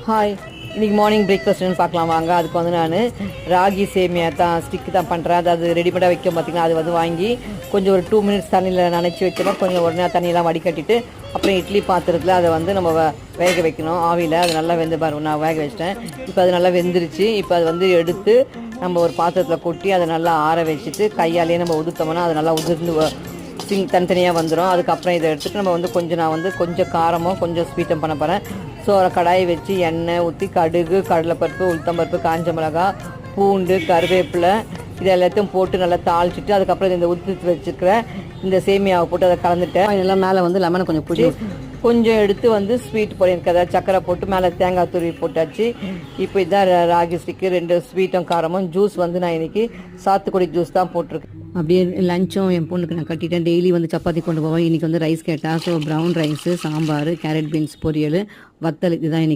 Hi, இன்றைக்கி morning பிரேக்ஃபாஸ்ட்டுன்னு பார்க்கலாம் வாங்க. அதுக்கு வந்து நான் ராகி சேமியா தான் ஸ்டிக்கு தான் பண்ணுறேன். அது ரெடிமேடாக வைக்கும் பார்த்திங்கன்னா, அது வந்து வாங்கி கொஞ்சம் ஒரு 2 மினிட்ஸ் தண்ணியில் நனைச்சி வச்சோம்னா கொஞ்சம் உடனே தண்ணியெல்லாம் வடிகட்டிட்டு அப்புறம் இட்லி பாத்திரத்தில் அதை வந்து நம்ம வேக வைக்கணும் ஆவியில். அது நல்லா வெந்து பாருங்க, நான் வேக வச்சிட்டேன். இப்போ அது நல்லா வெந்துருச்சு. இப்போ அது வந்து எடுத்து நம்ம ஒரு பாத்திரத்தில் கொட்டி அதை நல்லா ஆற வச்சுட்டு கையாலேயே நம்ம உதுத்தோம்னா அது நல்லா உதிர்ந்து தனித்தனியாக வந்துடும். அதுக்கப்புறம் இதை எடுத்துகிட்டு நம்ம வந்து நான் வந்து கொஞ்சம் காரமும் கொஞ்சம் ஸ்வீட்டும் பண்ண போகிறேன். ஸோ ஒரு கடாயை வச்சு எண்ணெய் ஊற்றி கடுகு, கடலைப்பருப்பு, உளுத்தம்பருப்பு, காஞ்ச மிளகா, பூண்டு, கருவேப்பிலை இது எல்லாத்தையும் போட்டு நல்லா தாளிச்சிட்டு அதுக்கப்புறம் இந்த உதுத்து வச்சுருக்கிற இந்த சேமியாவை போட்டு அதை கலந்துட்டேன். இதெல்லாம் மேலே வந்து லெமனை கொஞ்சம் கொஞ்சம் எடுத்து வந்து ஸ்வீட் போட எனக்கு அதாவது சக்கரை போட்டு மேலே தேங்காய் துருவி போட்டாச்சு. இப்போ இதான் ராகி ஸ்டிக்கு, 2 ஸ்வீட்டும் காரமும். ஜூஸ் வந்து நான் இன்றைக்கி சாத்துக்குடி ஜூஸ் தான் போட்டிருக்கேன். அப்படியே லஞ்சும் என் பொண்ணுக்கு நான் கட்டிட்டேன். டெய்லி வந்து சப்பாத்தி கொண்டு போவேன். இன்றைக்கி வந்து ரைஸ் கேட்டால், so brown rice, sambar, carrot beans பொரியல், வத்தல் இதுதான் இன்றைக்கி.